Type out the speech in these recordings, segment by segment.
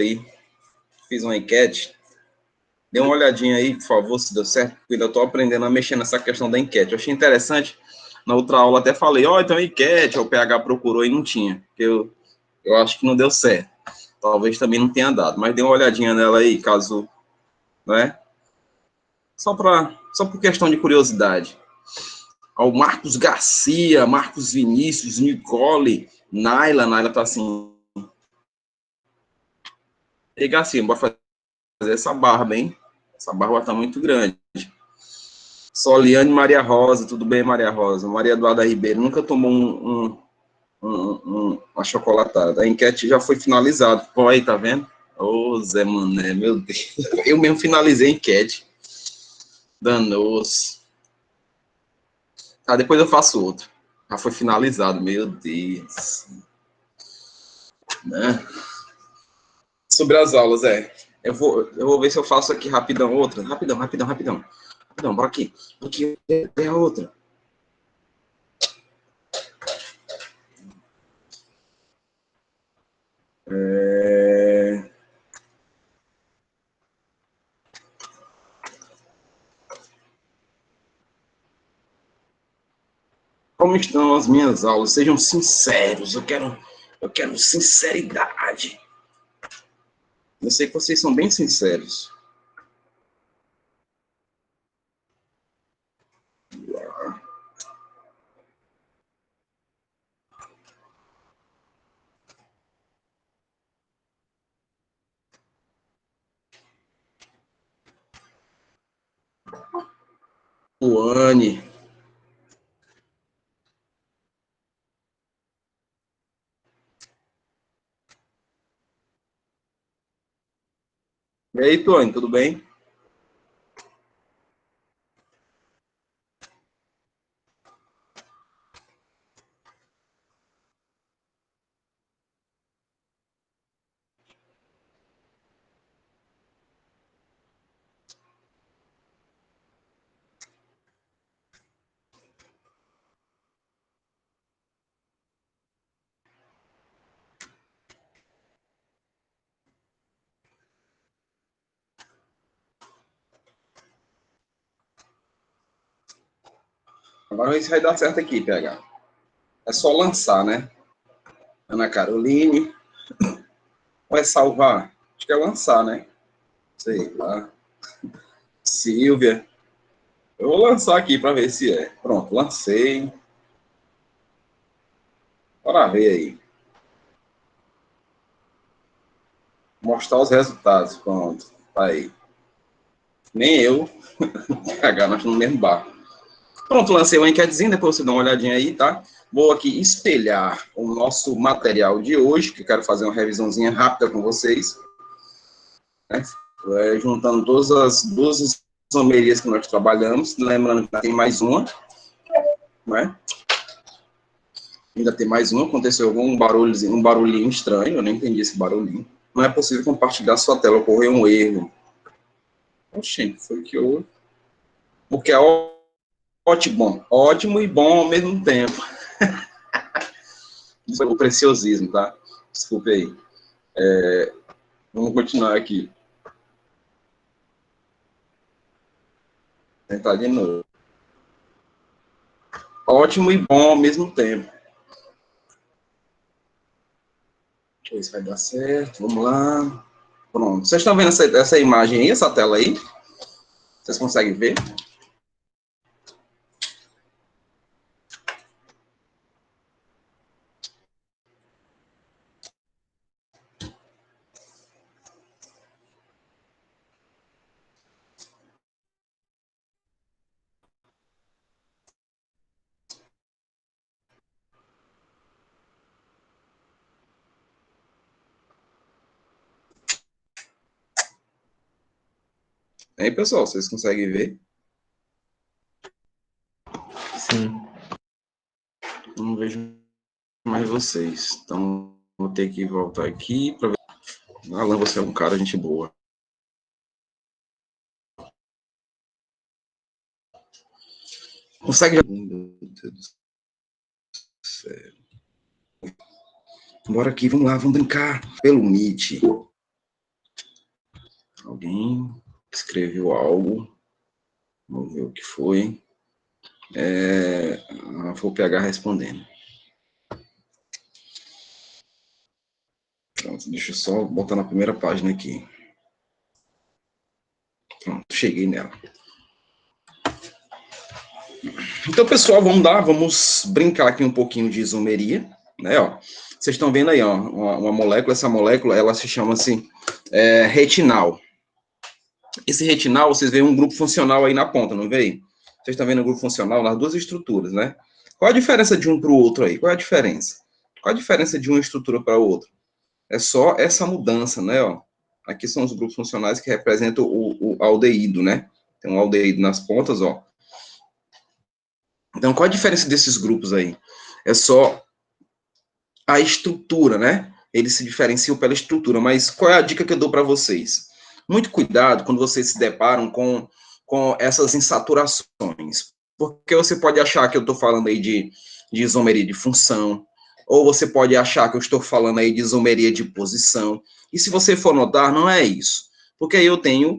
aí, fiz uma enquete. Dê uma olhadinha aí, por favor, se deu certo, porque ainda estou aprendendo a mexer nessa questão da enquete. Eu achei interessante. Na outra aula até falei, então enquete, o PH procurou e não tinha. Eu acho que não deu certo. Talvez também não tenha dado, mas dê uma olhadinha nela aí, caso, né? Só por questão de curiosidade. Ao Marcos Garcia, Marcos Vinícius, Nicole, Naila tá assim. E Garcia, bora fazer essa barba, hein? Essa barba tá muito grande. Soliane Maria Rosa, tudo bem, Maria Rosa? Maria Eduarda Ribeiro, nunca tomou uma chocolatada. A enquete já foi finalizada. Pô, aí, tá vendo? Ô, Zé Mané, meu Deus. Eu mesmo finalizei a enquete. Danou-se. Tá, depois eu faço outro. Já foi finalizado, meu Deus. Né? Sobre as aulas, Eu vou ver se eu faço aqui rapidão outra. Rapidão. Rapidão, bora aqui. Aqui é a outra. Como estão as minhas aulas? Sejam sinceros. Eu quero sinceridade. Eu sei que vocês são bem sinceros. Luane. E aí, Tony, tudo bem? Agora isso vai dar certo aqui, PH. É só lançar, né? Ana Caroline. Ou é salvar? Acho que é lançar, né? Sei lá. Silvia. Eu vou lançar aqui para ver se é. Pronto, lancei. Bora ver aí. Mostrar os resultados. Pronto. Tá aí. Nem eu. PH, nós estamos no mesmo barco. Pronto, lancei uma enquetezinha, depois você dá uma olhadinha aí, tá? Vou aqui espelhar o nosso material de hoje, que eu quero fazer uma revisãozinha rápida com vocês, né? Juntando todas as duas isomerias que nós trabalhamos, lembrando que tem mais uma, né? Ainda tem mais uma, aconteceu algum barulhozinho, um barulhinho estranho, eu não entendi esse barulhinho. Não é possível compartilhar sua tela, ocorreu um erro. Oxente, foi que eu... Porque é ótimo e bom ao mesmo tempo. Isso é o preciosismo, tá? Desculpe aí. Vamos continuar aqui. Tentar de novo. Ótimo e bom ao mesmo tempo. Deixa eu ver se vai dar certo. Vamos lá. Pronto. Vocês estão vendo essa imagem aí, essa tela aí? Vocês conseguem ver? Aí, pessoal, vocês conseguem ver? Sim. Não vejo mais vocês. Então, vou ter que voltar aqui para ver. Alan, você é um cara, gente boa. Consegue? Meu Deus do céu. Bora aqui, vamos lá, vamos brincar pelo Meet. Alguém escreveu algo. Vamos ver o que foi. Foi o PH respondendo. Pronto, deixa eu só botar na primeira página aqui. Pronto, cheguei nela. Então, pessoal, vamos brincar aqui um pouquinho de isomeria, né, ó. Vocês estão vendo aí, ó, uma molécula, essa molécula, ela se chama assim, retinal. Esse retinal, vocês veem um grupo funcional aí na ponta, não veio? Vocês estão vendo o grupo funcional nas duas estruturas, né? Qual a diferença de um para o outro aí? Qual é a diferença? Qual a diferença de uma estrutura para a outra? É só essa mudança, né, ó. Aqui são os grupos funcionais que representam o aldeído, né? Tem um aldeído nas pontas, ó. Então, qual a diferença desses grupos aí? É só a estrutura, né? Eles se diferenciam pela estrutura, mas qual é a dica que eu dou para vocês? Muito cuidado quando vocês se deparam com essas insaturações, porque você pode achar que eu estou falando aí de isomeria de função, ou você pode achar que eu estou falando aí de isomeria de posição, e se você for notar, não é isso, porque aí eu tenho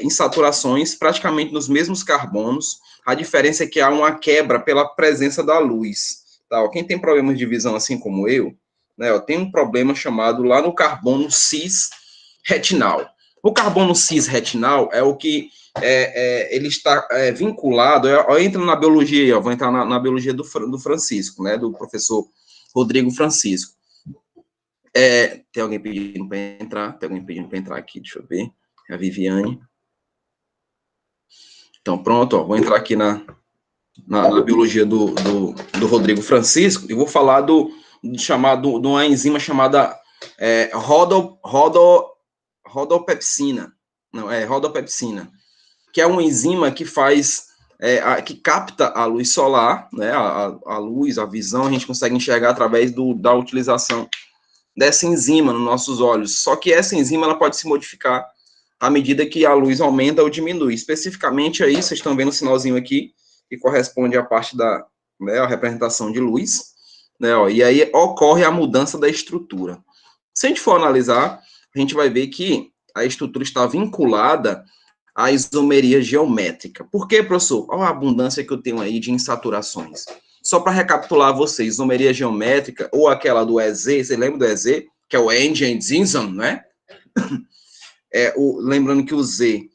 insaturações praticamente nos mesmos carbonos, a diferença é que há uma quebra pela presença da luz. Tá? Quem tem problemas de visão assim como eu, né, tem um problema chamado lá no carbono cis-retinal. O carbono cis-retinal é o que ele está vinculado, entra na biologia, vou entrar na biologia do Francisco, né, do professor Rodrigo Francisco. Tem alguém pedindo para entrar? Tem alguém pedindo para entrar aqui, deixa eu ver. É a Viviane. Então, pronto, ó, vou entrar aqui na biologia do Rodrigo Francisco e vou falar de uma enzima chamada rodopepsina. Não, rodopepsina, que é uma enzima que faz, que capta a luz solar, né, a luz, a visão, a gente consegue enxergar através da utilização dessa enzima nos nossos olhos. Só que essa enzima ela pode se modificar à medida que a luz aumenta ou diminui. Especificamente aí, vocês estão vendo o sinalzinho aqui, que corresponde à parte da, né, a representação de luz, né, ó, e aí ocorre a mudança da estrutura. Se a gente for analisar, a gente vai ver que a estrutura está vinculada à isomeria geométrica. Por quê, professor? Olha a abundância que eu tenho aí de insaturações. Só para recapitular vocês, isomeria geométrica, ou aquela do EZ, você lembra do EZ? Que é o Engine Zinzan, né? Lembrando que o Z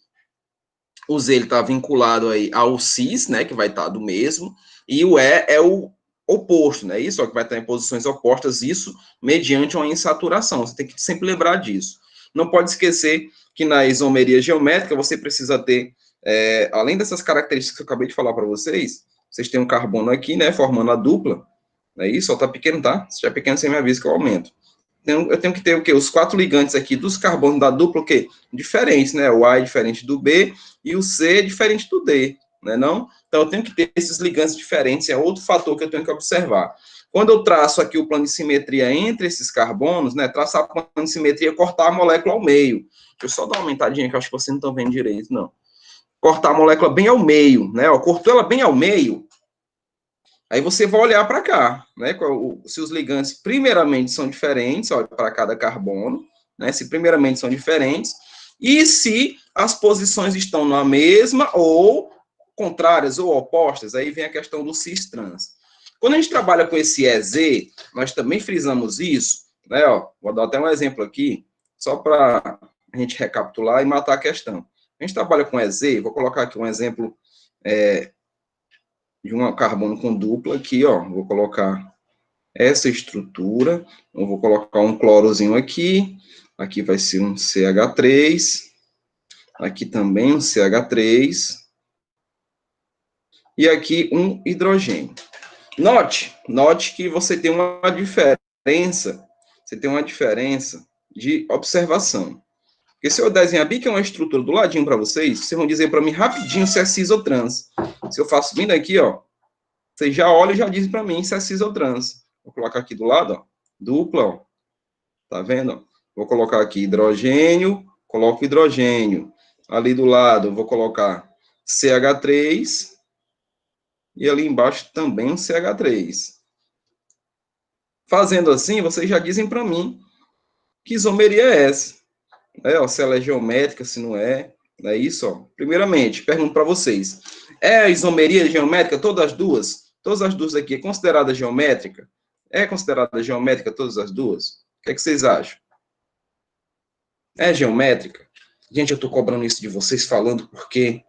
ele está vinculado aí ao cis, né, que vai estar do mesmo, e o E é o oposto, né, isso, ó, que vai estar em posições opostas, isso mediante uma insaturação, você tem que sempre lembrar disso. Não pode esquecer que na isomeria geométrica você precisa ter, além dessas características que eu acabei de falar para vocês têm um carbono aqui, né, formando a dupla, é isso, ó, tá pequeno, tá? Se já é pequeno, você me avisa que eu aumento. Eu tenho que ter o quê? Os 4 ligantes aqui dos carbonos da dupla, o quê? Diferentes, né? O A é diferente do B e o C é diferente do D, né? Não? Então, eu tenho que ter esses ligantes diferentes, é outro fator que eu tenho que observar. Quando eu traço aqui o plano de simetria entre esses carbonos, né? Traçar o plano de simetria, cortar a molécula ao meio. Deixa eu só dar uma aumentadinha, que eu acho que vocês não estão vendo direito, não. Cortar a molécula bem ao meio, né? Ó, cortou ela bem ao meio, aí você vai olhar para cá, né? Se os ligantes primeiramente são diferentes, olha para cada carbono, né? Se primeiramente são diferentes, e se as posições estão na mesma ou contrárias ou opostas, aí vem a questão do cis-trans. Quando a gente trabalha com esse EZ, nós também frisamos isso, né? Ó, vou dar até um exemplo aqui, só para a gente recapitular e matar a questão. A gente trabalha com EZ, vou colocar aqui um exemplo de um carbono com dupla aqui, ó, vou colocar essa estrutura, eu vou colocar um clorozinho aqui vai ser um CH3, aqui também um CH3, e aqui um hidrogênio. Note que você tem uma diferença de observação. Porque se eu desenhar bem que é uma estrutura do ladinho para vocês vão dizer para mim rapidinho se é cis ou trans. Se eu faço bem daqui, ó, vocês já olham e já dizem para mim se é cis ou trans. Vou colocar aqui do lado, ó, dupla, ó. Tá vendo? Vou colocar aqui hidrogênio, coloco hidrogênio. Ali do lado, vou colocar CH3. E ali embaixo também um CH3. Fazendo assim, vocês já dizem para mim que isomeria é essa. Ó, se ela é geométrica, se não é. Não é isso, ó. Primeiramente, pergunto para vocês. É a isomeria geométrica, todas as duas? Todas as duas aqui é considerada geométrica? É considerada geométrica todas as duas? O que é que vocês acham? É geométrica? Gente, eu estou cobrando isso de vocês falando porque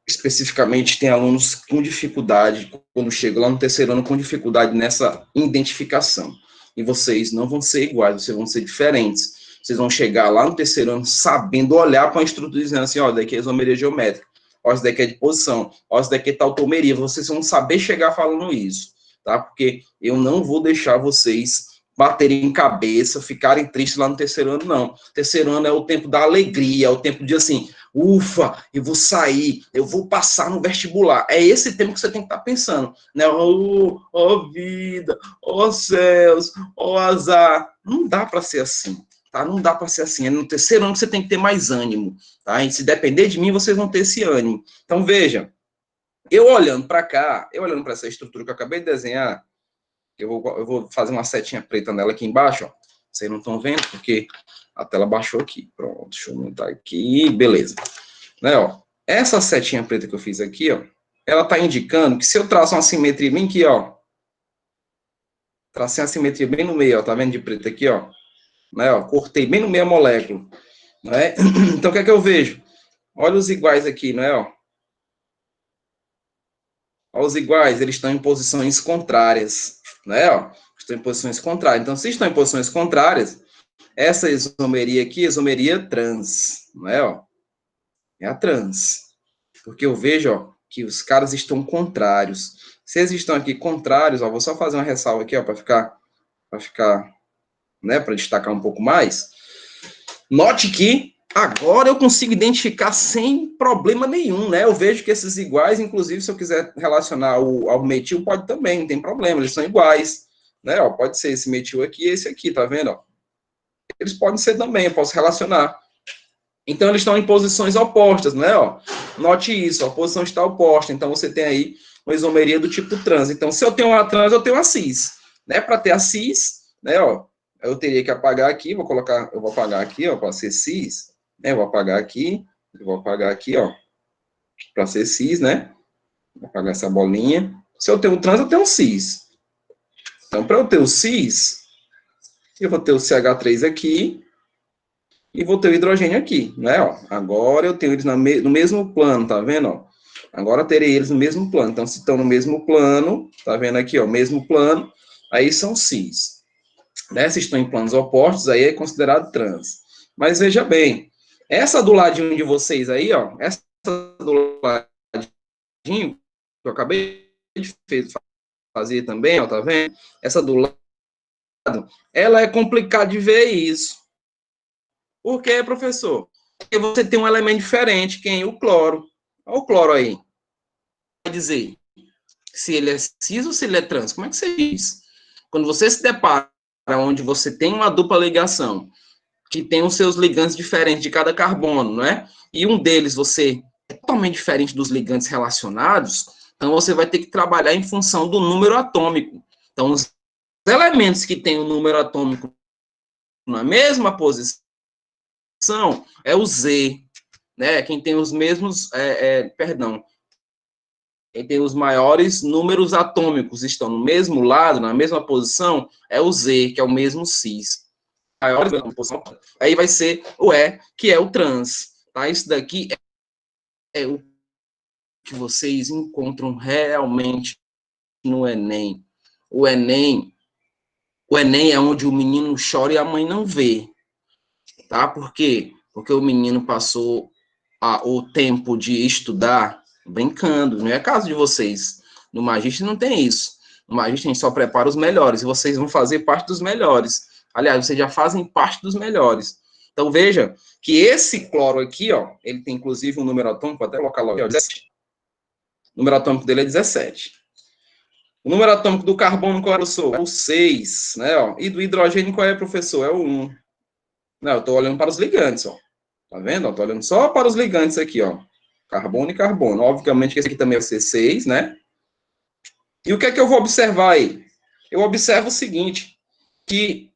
especificamente tem alunos com dificuldade, quando chegam lá no terceiro ano, com dificuldade nessa identificação. E vocês não vão ser iguais, vocês vão ser diferentes. Vocês vão chegar lá no terceiro ano sabendo olhar para a estrutura dizendo assim, ó, daqui é isomeria geométrica, ó, isso daqui é de posição, ó, isso daqui é tautomeria. Vocês vão saber chegar falando isso, tá? Porque eu não vou deixar vocês baterem cabeça, ficarem tristes lá no terceiro ano, não. Terceiro ano é o tempo da alegria, é o tempo de assim, ufa, eu vou sair, eu vou passar no vestibular. É esse tempo que você tem que estar pensando, né? Oh, vida, oh céus, oh azar. Não dá para ser assim, tá? Não dá para ser assim. É no terceiro ano que você tem que ter mais ânimo, tá? E se depender de mim, vocês vão ter esse ânimo. Então, veja, eu olhando para cá, eu olhando para essa estrutura que eu acabei de desenhar, eu vou fazer uma setinha preta nela aqui embaixo, ó. Vocês não estão vendo, porque a tela baixou aqui. Pronto, deixa eu montar aqui, beleza. Né, ó, essa setinha preta que eu fiz aqui, ó, ela está indicando que se eu traço uma simetria bem aqui, ó, tracei uma simetria bem no meio, ó, tá vendo de preto aqui, ó, né, ó, cortei bem no meio a molécula, né? Então o que é que eu vejo? Olha os iguais aqui, né, ó. Olha os iguais, eles estão em posições contrárias, né, ó. Estão em posições contrárias. Então, se estão em posições contrárias, essa isomeria aqui, isomeria trans, né, ó. É a trans. Porque eu vejo, ó, que os caras estão contrários. Se eles estão aqui contrários, ó, vou só fazer uma ressalva aqui, ó, para ficar, né, para destacar um pouco mais. Note que agora eu consigo identificar sem problema nenhum, né? Eu vejo que esses iguais, inclusive, se eu quiser relacionar ao metil, pode também, não tem problema, eles são iguais, né? Ó, pode ser esse metil aqui e esse aqui, tá vendo? Ó? Eles podem ser também, eu posso relacionar. Então, eles estão em posições opostas, né? Ó, note isso, a posição está oposta. Então, você tem aí uma isomeria do tipo trans. Então, se eu tenho uma trans, eu tenho uma cis. Né? Para ter a cis, né? Ó, eu teria que apagar aqui, eu vou apagar aqui, ó, para ser cis. Né? Eu vou apagar aqui, ó, para ser cis, né? Vou apagar essa bolinha. Se eu tenho trans, eu tenho um cis. Então, para eu ter o cis, eu vou ter o CH3 aqui, e vou ter o hidrogênio aqui, né? Ó, agora eu tenho eles no mesmo plano, tá vendo? Ó? Agora terei eles no mesmo plano. Então, se estão no mesmo plano, tá vendo aqui, ó, mesmo plano, aí são cis. Né? Se estão em planos opostos, aí é considerado trans. Mas veja bem, essa do ladinho de vocês aí, ó, essa do ladinho, que eu acabei de fazer também, ó, tá vendo? Essa do lado, ela é complicada de ver isso. Por quê, professor? Porque você tem um elemento diferente, quem? O cloro. Olha o cloro aí. Vai dizer se ele é cis ou se ele é trans. Como é que você diz? Quando você se depara onde você tem uma dupla ligação, que tem os seus ligantes diferentes de cada carbono, não é? E um deles você é totalmente diferente dos ligantes relacionados, então você vai ter que trabalhar em função do número atômico. Então, os elementos que têm o número atômico na mesma posição é o Z, né? Quem tem os mesmos, quem tem os maiores números atômicos estão no mesmo lado, na mesma posição, é o Z, que é o mesmo cis. Maiores posição, aí vai ser o E, que é o trans. Tá? Isso daqui é o que vocês encontram realmente no Enem. O Enem, o Enem é onde o menino chora e a mãe não vê. Tá? Por quê? Porque o menino passou o tempo de estudar brincando. Não é caso de vocês. No Magista não tem isso. No Magista a gente só prepara os melhores. E vocês vão fazer parte dos melhores. Aliás, vocês já fazem parte dos melhores. Então, veja que esse cloro aqui, ó, ele tem inclusive um número atômico, vou até colocar logo, ó, 17. O número atômico dele é 17. O número atômico do carbono, qual é, professor? É o 6, né, ó. E do hidrogênio, qual é, professor? É o 1. Não, eu estou olhando para os ligantes, ó. Tá vendo? Estou olhando só para os ligantes aqui, ó. Carbono e carbono. Obviamente que esse aqui também vai ser 6, né? E o que é que eu vou observar aí? Eu observo o seguinte, que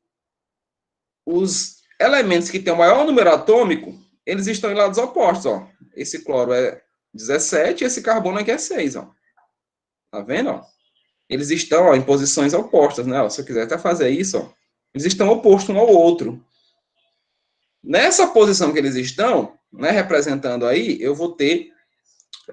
Elementos que têm o maior número atômico, eles estão em lados opostos, ó. Esse cloro é 17, esse carbono aqui é 6, ó. Tá vendo, ó? Eles estão, ó, em posições opostas, né? Ó, se eu quiser até fazer isso, ó, eles estão opostos um ao outro. Nessa posição que eles estão, né, representando aí, eu vou ter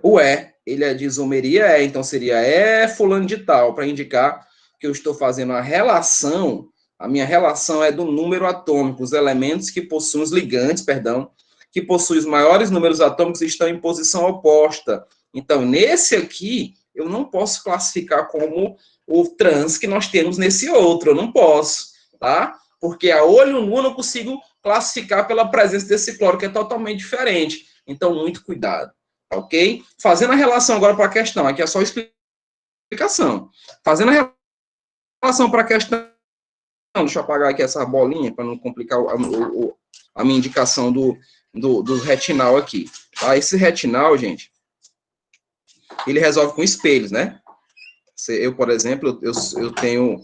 o E. Ele é de isomeria E, então seria E fulano de tal, para indicar que eu estou fazendo a relação, a minha relação é do número atômico, os elementos que possuem, os ligantes, perdão, que possuem os maiores números atômicos estão em posição oposta. Então, nesse aqui, eu não posso classificar como o trans que nós temos nesse outro, eu não posso, tá? Porque a olho nu eu não consigo classificar pela presença desse cloro, que é totalmente diferente. Então, muito cuidado, ok? Fazendo a relação agora para a questão, aqui é só explicação. Fazendo a relação para a questão, deixa eu apagar aqui essa bolinha para não complicar a minha indicação do retinal aqui. Tá? Esse retinal, gente, ele resolve com espelhos, né? Eu, por exemplo, eu tenho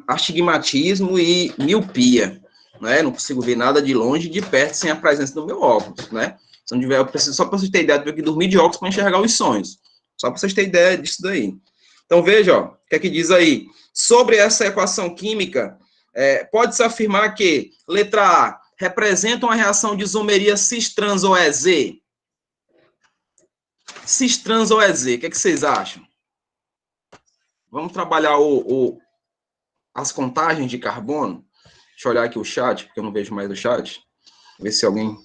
astigmatismo e miopia, né? Não consigo ver nada de longe e de perto sem a presença do meu óculos, né? Se não tiver, eu preciso, só para vocês terem ideia, eu tenho que dormir de óculos para enxergar os sonhos. Só para vocês terem ideia disso daí. Então, veja, ó, o que é que diz aí? Sobre essa equação química, pode-se afirmar que, letra A, representa uma reação de isomeria cis-trans ou EZ? Cis-trans ou EZ, o que é que vocês acham? Vamos trabalhar as contagens de carbono. Deixa eu olhar aqui o chat, porque eu não vejo mais o chat. Ver se alguém...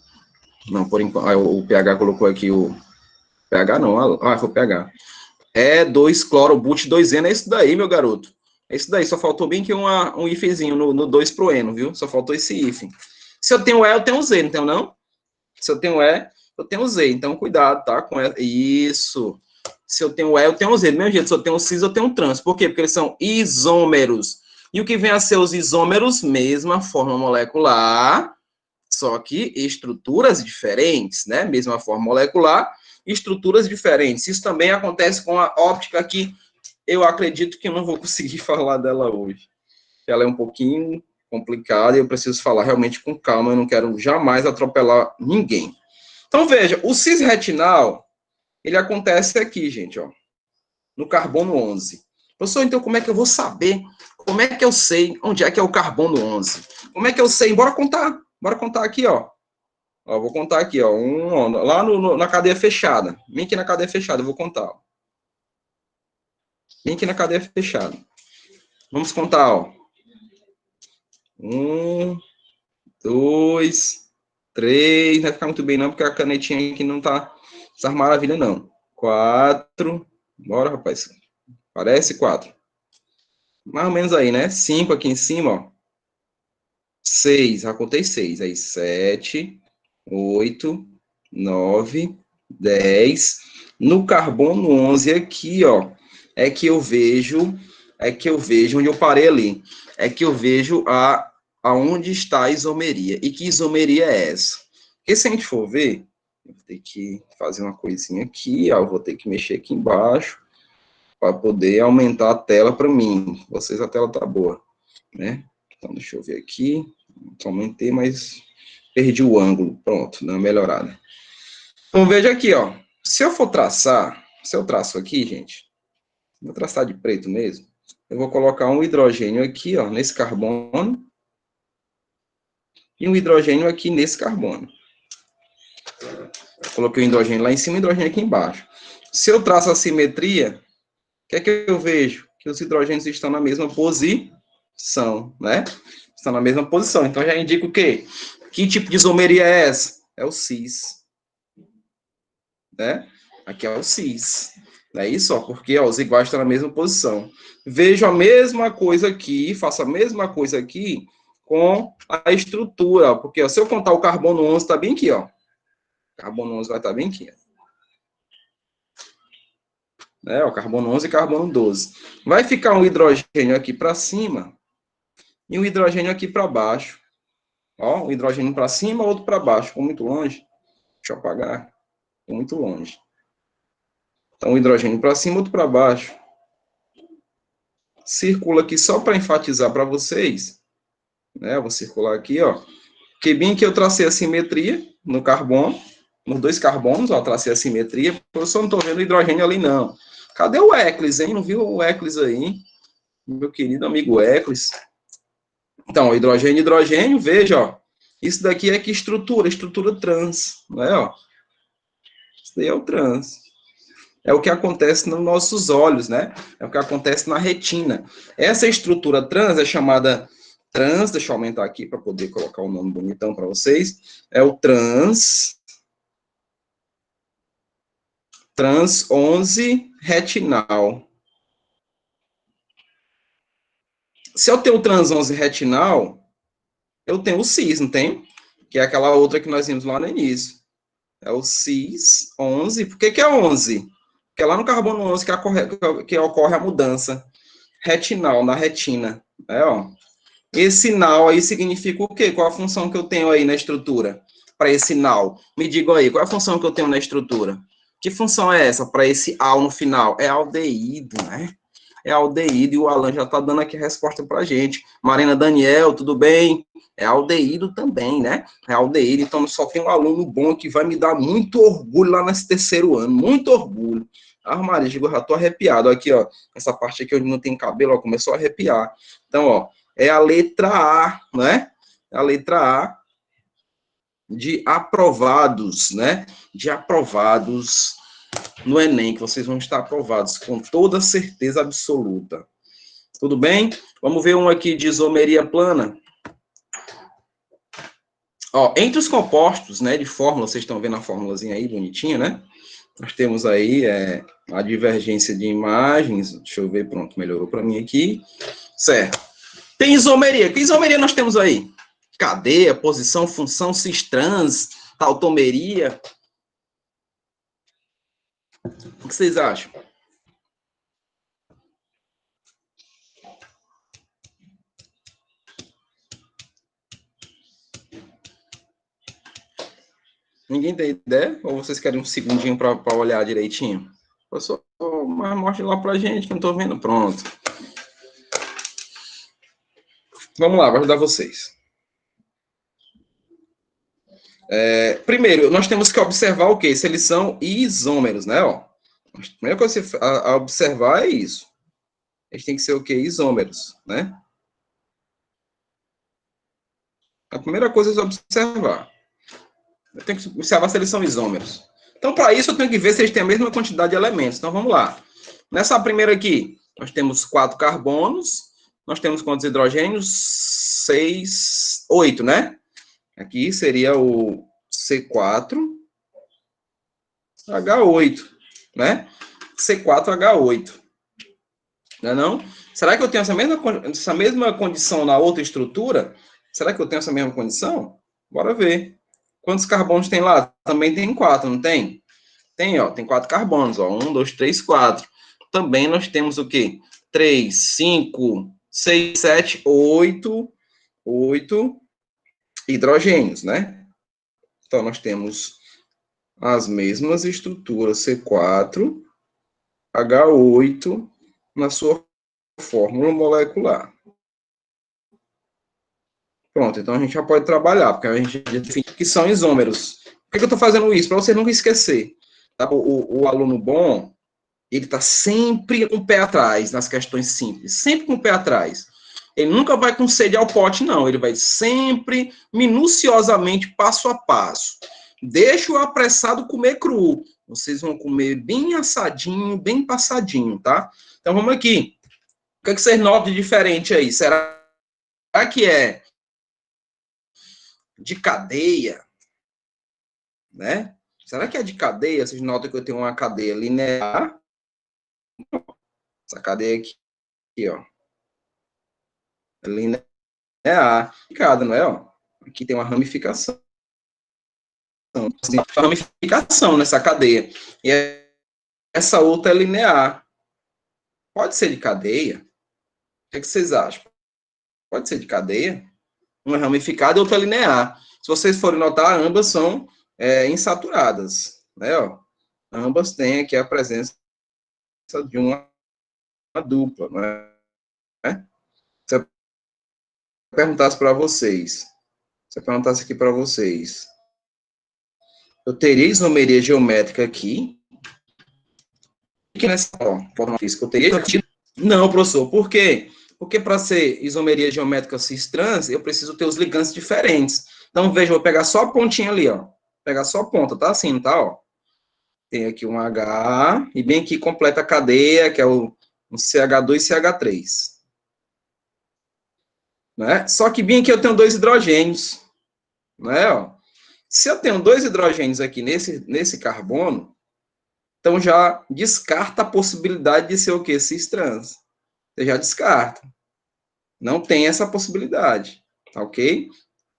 Não, por enquanto... o PH colocou aqui o... PH não, foi o PH. É 2-cloro-but-2-eno, é isso daí, meu garoto. É isso daí, só faltou bem que um ifzinho no 2 pro eno, viu? Só faltou esse if. Se eu tenho E, eu tenho Z, não tenho não? Se eu tenho E, eu tenho Z. Então, cuidado, tá? Com isso. Se eu tenho E, eu tenho Z. Do mesmo jeito, se eu tenho cis, eu tenho trans. Por quê? Porque eles são isômeros. E o que vem a ser os isômeros? Mesma forma molecular, só que estruturas diferentes, né? Mesma forma molecular, estruturas diferentes. Isso também acontece com a óptica que eu acredito que eu não vou conseguir falar dela hoje. Ela é um pouquinho complicada e eu preciso falar realmente com calma, eu não quero jamais atropelar ninguém. Então, veja, o cis-retinal, ele acontece aqui, gente, ó, no carbono 11. Professor, então como é que eu vou saber? Como é que eu sei onde é que é o carbono 11? Como é que eu sei? Bora contar aqui, ó. Ó, vou contar aqui, ó, lá na cadeia fechada. Vem aqui na cadeia fechada, eu vou contar. Ó. Vem aqui na cadeia fechada. Vamos contar, ó. 1, 2, 3. Não vai ficar muito bem, não, porque a canetinha aqui não tá essas maravilhas, não. 4. Bora, rapaz. Parece 4. Mais ou menos aí, né? 5 aqui em cima, ó. 6. Já contei 6. Aí, 7, 8, 9, 10. No carbono 11 aqui, ó, é que eu vejo onde eu parei ali. É que eu vejo aonde está a isomeria. E que isomeria é essa? Porque se a gente for ver, eu vou ter que fazer uma coisinha aqui, ó, eu vou ter que mexer aqui embaixo para poder aumentar a tela para mim. Vocês, a tela tá boa, né? Então, deixa eu ver aqui. Aumentei, mas perdi o ângulo. Pronto, dá uma melhorada. Então, veja aqui, ó. Se eu for traçar, se eu traço aqui, gente, vou traçar de preto mesmo, eu vou colocar um hidrogênio aqui, ó, nesse carbono, e um hidrogênio aqui nesse carbono. Coloquei o hidrogênio lá em cima e o hidrogênio aqui embaixo. Se eu traço a simetria, o que é que eu vejo? Que os hidrogênios estão na mesma posição, né? Estão na mesma posição. Então, já indica o quê? Que tipo de isomeria é essa? É o cis. Né? Aqui é o cis. Não é isso? Ó, porque ó, os iguais estão na mesma posição. Vejo a mesma coisa aqui, faço a mesma coisa aqui com a estrutura. Porque ó, se eu contar o carbono 11, está bem aqui. Ó. O carbono 11 vai estar bem aqui. Né? O carbono 11 e carbono 12. Vai ficar um hidrogênio aqui para cima e um hidrogênio aqui para baixo. Ó, um hidrogênio para cima, outro para baixo. Ficou muito longe. Deixa eu apagar. Ficou muito longe. Então, um hidrogênio para cima, outro para baixo. Circula aqui só para enfatizar para vocês. Né? Eu vou circular aqui, ó. Que bem que eu tracei a simetria no carbono, nos dois carbonos, ó, tracei a simetria, eu só não estou vendo o hidrogênio ali, não. Cadê o Eclis, hein? Não viu o Eclis aí? Meu querido amigo Eclis. Então, hidrogênio, hidrogênio, veja, ó. Isso daqui é que estrutura? Estrutura trans, né, ó. Isso daí é o trans. É o que acontece nos nossos olhos, né? É o que acontece na retina. Essa estrutura trans é chamada trans, deixa eu aumentar aqui para poder colocar o nome bonitão para vocês. É o trans 11 retinal. Se eu tenho o trans 11 retinal, eu tenho o cis, não tem? Que é aquela outra que nós vimos lá no início. É o cis 11. Por que que é 11? Porque é lá no carbono 11 que ocorre a mudança retinal, na retina. É, ó. Esse null aí significa o quê? Qual a função que eu tenho aí na estrutura para esse null? Me digam aí, qual é a função que eu tenho na estrutura? Que função é essa para esse al no final? É aldeído, né? É aldeído e o Alan já está dando aqui a resposta para a gente. Marina Daniel, tudo bem? É aldeído também, né? É aldeído, então só tem um aluno bom que vai me dar muito orgulho lá nesse terceiro ano, muito orgulho. Ah, Maria, eu já tô arrepiado. Aqui, ó, essa parte aqui onde não tem cabelo, ó, começou a arrepiar. Então, ó, é a letra A, né? A letra A de aprovados, né? De aprovados no Enem, que vocês vão estar aprovados com toda certeza absoluta. Tudo bem? Vamos ver um aqui de isomeria plana. Ó, entre os compostos, né, de fórmula, vocês estão vendo a fórmulazinha aí, bonitinha, né? Nós temos aí a divergência de imagens. Deixa eu ver, pronto, melhorou para mim aqui. Certo. Tem isomeria. Que isomeria nós temos aí? Cadeia, posição, função, cis-trans, tautomeria. O que vocês acham? Ninguém tem ideia? Ou vocês querem um segundinho para olhar direitinho? Professor, mas mostre lá pra gente, que eu não tô vendo. Pronto. Vamos lá, vou ajudar vocês. Primeiro, nós temos que observar o quê? Se eles são isômeros, né? Ó, a primeira coisa a observar é isso. Eles têm que ser o quê? Isômeros, né? A primeira coisa é observar. Eu tenho que observar se eles são isômeros. Então, para isso, eu tenho que ver se eles têm a mesma quantidade de elementos. Então, vamos lá. Nessa primeira aqui, nós temos 4 carbonos. Nós temos quantos hidrogênios? 6, 8, né? Aqui seria o C4H8, né? C4H8. Não é não? Será que eu tenho essa mesma condição na outra estrutura? Será que eu tenho essa mesma condição? Bora ver. Quantos carbonos tem lá? Também tem 4, não tem? Tem, ó, tem 4 carbonos, ó. 1, 2, 3, 4. Também nós temos o quê? 3, 5, 6, 7, 8 hidrogênios, né? Então, nós temos as mesmas estruturas C4H8 na sua fórmula molecular. Pronto, então a gente já pode trabalhar, porque a gente já define que são isômeros. Por que eu estou fazendo isso? Para você nunca esquecer. Tá? O aluno bom, ele está sempre um pé atrás nas questões simples, sempre com um pé atrás. Ele nunca vai com sede ao pote, não. Ele vai sempre, minuciosamente, passo a passo. Deixa o apressado comer cru. Vocês vão comer bem assadinho, bem passadinho, tá? Então, vamos aqui. O que, é que vocês notam de diferente aí? Será que é de cadeia, né? Será que é de cadeia? Vocês notam que eu tenho uma cadeia linear. Essa cadeia aqui, ó. Linear. Não é, ó? Aqui tem uma ramificação. Tem uma ramificação nessa cadeia. E essa outra é linear. Pode ser de cadeia? O que vocês acham? Pode ser de cadeia? Uma ramificada e outra linear. Se vocês forem notar, ambas são insaturadas. Né, ó? Ambas têm aqui a presença de uma dupla. Né? Se eu perguntasse para vocês, Se eu perguntasse aqui para vocês, eu teria isomeria geométrica aqui, que nessa forma física eu teria aqui? Não, professor, por quê? Porque para ser isomeria geométrica cis-trans, eu preciso ter os ligantes diferentes. Então, veja, eu vou pegar só a pontinha ali, ó. Pegar só a ponta, tá assim, tá, ó. Tem aqui um H, e bem aqui completa a cadeia, que é o CH2 e CH3. Né? Só que bem aqui eu tenho 2 hidrogênios. Né, ó. Se eu tenho 2 hidrogênios aqui nesse carbono, então já descarta a possibilidade de ser o quê? Cis-trans. Você já descarta. Não tem essa possibilidade, tá ok?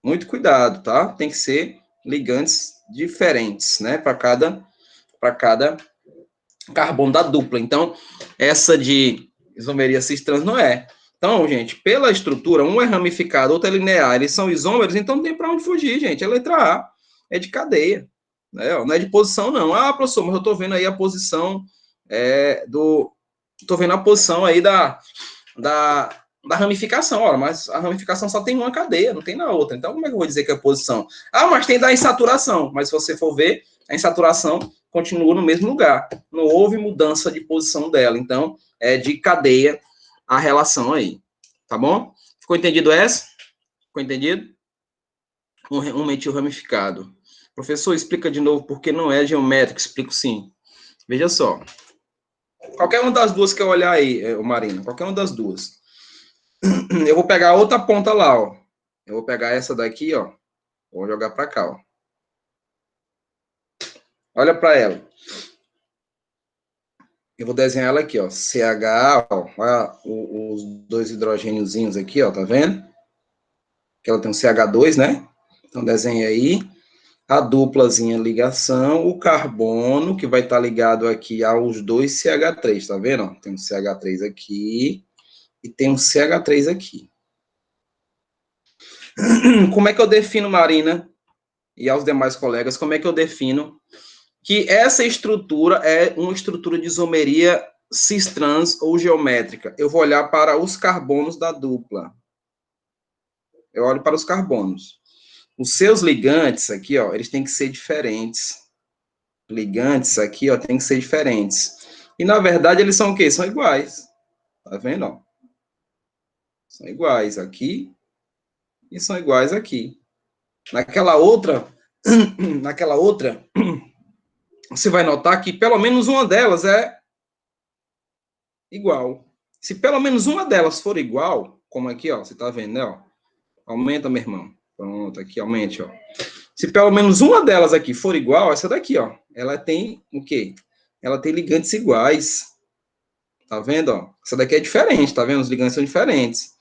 Muito cuidado, tá? Tem que ser ligantes diferentes, né? Para cada carbono da dupla. Então, essa de isomeria cis-trans não é. Então, gente, pela estrutura, um é ramificado, outro é linear, eles são isômeros, então não tem para onde fugir, gente. A letra A é de cadeia, né? Não é de posição, não. Ah, professor, mas eu estou vendo aí a posição Estou vendo a posição aí da ramificação, ora, mas a ramificação só tem uma cadeia, não tem na outra. Então, como é que eu vou dizer que é posição? Ah, mas tem da insaturação. Mas se você for ver, a insaturação continua no mesmo lugar. Não houve mudança de posição dela. Então, é de cadeia a relação aí. Tá bom? Ficou entendido essa? Ficou entendido? Um metil ramificado. Professor, explica de novo por que não é geométrico. Explico sim. Veja só. Qualquer uma das duas que eu olhar aí, Marina, qualquer uma das duas. Eu vou pegar outra ponta lá, ó. Eu vou pegar essa daqui, ó. Vou jogar para cá, ó. Olha para ela. Eu vou desenhar ela aqui, ó. CH, ó. Olha os 2 hidrogêniozinhos aqui, ó. Tá vendo? Que ela tem um CH2, né? Então, desenha aí. A duplazinha ligação, o carbono, que vai estar ligado aqui aos 2 CH3, tá vendo? Ó, tem um CH3 aqui e tem um CH3 aqui. Como é que eu defino, Marina, e aos demais colegas, como é que eu defino que essa estrutura é uma estrutura de isomeria cis-trans ou geométrica? Eu vou olhar para os carbonos da dupla. Eu olho para os carbonos. Os seus ligantes aqui, ó, eles têm que ser diferentes. Ligantes aqui, ó, tem que ser diferentes. E, na verdade, eles são o quê? São iguais. Tá vendo, ó? São iguais aqui e são iguais aqui. Naquela outra, você vai notar que pelo menos uma delas é igual. Se pelo menos uma delas for igual, como aqui, ó, você tá vendo, né, ó? Aumenta, meu irmão. Pronto, aqui, aumente, ó. Se pelo menos uma delas aqui for igual, essa daqui, ó, ela tem o quê? Ela tem ligantes iguais. Tá vendo, ó? Essa daqui é diferente, tá vendo? Os ligantes são diferentes.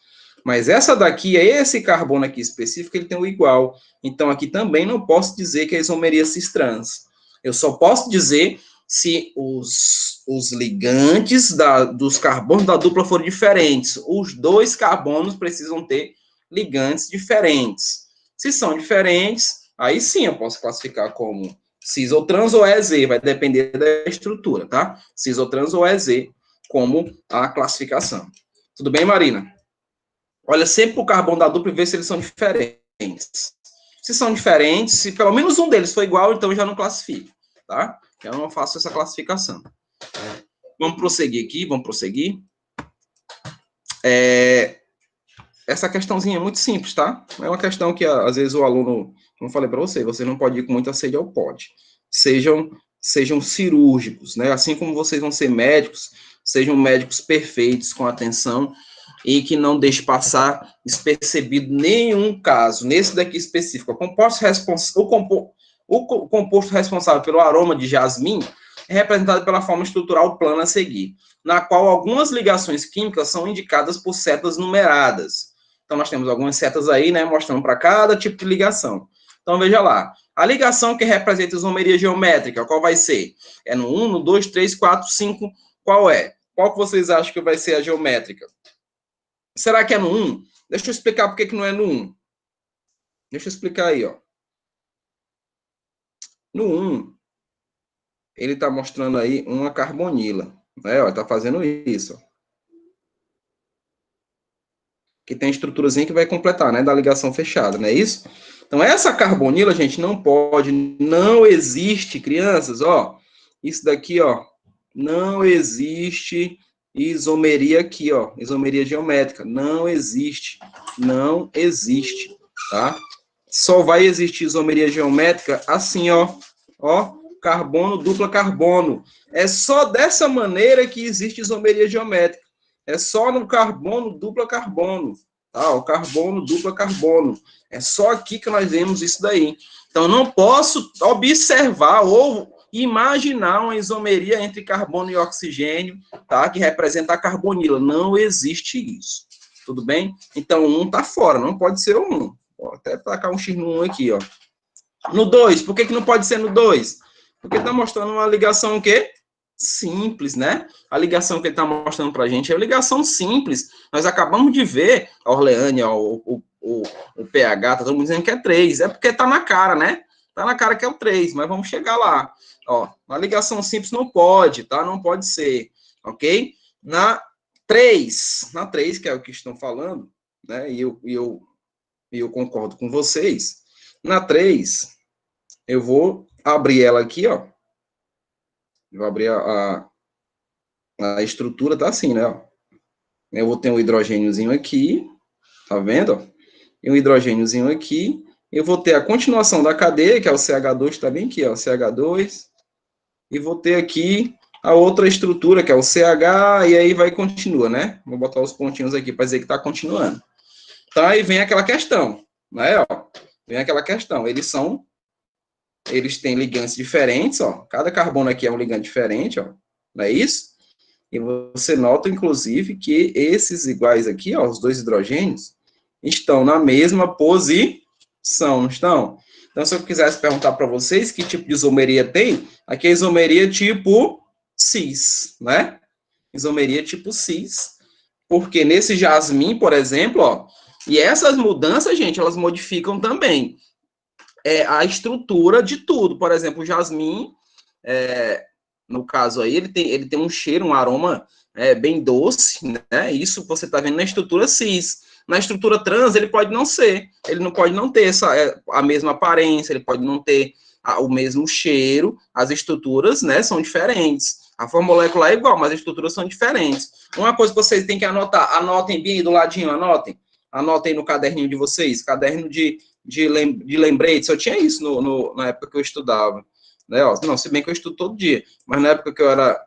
Mas essa daqui, esse carbono aqui específico, ele tem o igual. Então, aqui também não posso dizer que é isomeria cis-trans. Eu só posso dizer se os ligantes dos carbonos da dupla forem diferentes. Os 2 carbonos precisam ter ligantes diferentes. Se são diferentes, aí sim eu posso classificar como cis ou trans ou EZ, vai depender da estrutura, tá? Cis ou trans ou EZ como a classificação. Tudo bem, Marina? Olha sempre o carbono da dupla e vê se eles são diferentes. Se são diferentes, se pelo menos um deles for igual, então eu já não classifico, tá? Eu não faço essa classificação. Vamos prosseguir aqui, vamos prosseguir. Essa questãozinha é muito simples, tá? É uma questão que, às vezes, o aluno, como eu falei para você não pode ir com muita sede ao pote. Sejam cirúrgicos, né? Assim como vocês vão ser médicos, sejam médicos perfeitos, com atenção, e que não deixe passar despercebido nenhum caso. Nesse daqui específico, o composto responsável pelo aroma de jasmim é representado pela forma estrutural plana a seguir, na qual algumas ligações químicas são indicadas por setas numeradas. Então, nós temos algumas setas aí, né, mostrando para cada tipo de ligação. Então, veja lá. A ligação que representa a isomeria geométrica, qual vai ser? É no 1, no 2, 3, 4, 5, qual é? Qual que vocês acham que vai ser a geométrica? Será que é no 1? Deixa eu explicar por que não é no 1. Deixa eu explicar aí, ó. No 1, ele está mostrando aí uma carbonila. Né? Está fazendo isso. Ó. Que tem a estruturazinha que vai completar, né? Da ligação fechada, não é isso? Então, essa carbonila, gente, não existe, crianças, ó, isso daqui, ó, não existe isomeria aqui, ó, isomeria geométrica, não existe, tá? Só vai existir isomeria geométrica assim, ó, carbono, dupla carbono. É só dessa maneira que existe isomeria geométrica. É só no carbono, dupla carbono. Tá? O carbono, dupla carbono. É só aqui que nós vemos isso daí. Então, não posso observar ou imaginar uma isomeria entre carbono e oxigênio, tá? Que representa a carbonila. Não existe isso. Tudo bem? Então, um está fora, não pode ser o 1. Vou até tacar um X no 1 aqui, ó. No 2, por que não pode ser no 2? Porque está mostrando uma ligação o quê? Simples, né? A ligação que ele está mostrando para a gente é uma ligação simples. Nós acabamos de ver, a Orleânia, o pH, tá todo mundo dizendo que é 3. É porque tá na cara, né? Tá na cara que é o 3, mas vamos chegar lá. Ó, uma ligação simples não pode, tá? Não pode ser, ok? Na 3, que é o que estão falando, né? E eu concordo com vocês. Na 3, eu vou abrir ela aqui, ó. Eu vou abrir a estrutura, tá assim, né? Eu vou ter um hidrogêniozinho aqui, tá vendo? E um hidrogêniozinho aqui. Eu vou ter a continuação da cadeia, que é o CH2, tá bem aqui, ó, CH2. E vou ter aqui a outra estrutura, que é o CH, e aí vai continua, né? Vou botar os pontinhos aqui para dizer que tá continuando. Tá? E vem aquela questão, né? Ó, vem aquela questão. Eles têm ligantes diferentes, ó. Cada carbono aqui é um ligante diferente, ó. Não é isso? E você nota, inclusive, que esses iguais aqui, ó, os dois hidrogênios, estão na mesma posição, não estão? Então, se eu quisesse perguntar para vocês que tipo de isomeria tem, aqui é isomeria tipo cis, né? Isomeria tipo cis. Porque nesse jasmim, por exemplo, ó, e essas mudanças, gente, elas modificam também a estrutura de tudo. Por exemplo, o jasmim, no caso aí, ele tem um cheiro, um aroma bem doce, né? Isso você está vendo na estrutura cis. Na estrutura trans, ele pode não ser. Ele não pode não ter a mesma aparência, ele pode não ter o mesmo cheiro. As estruturas, né, são diferentes. A forma molecular é igual, mas as estruturas são diferentes. Uma coisa que vocês têm que anotar, anotem bem aí do ladinho, anotem no caderninho de vocês, caderno de lembretes. Eu tinha isso na época que eu estudava. Né? Não, se bem que eu estudo todo dia, mas na época que eu era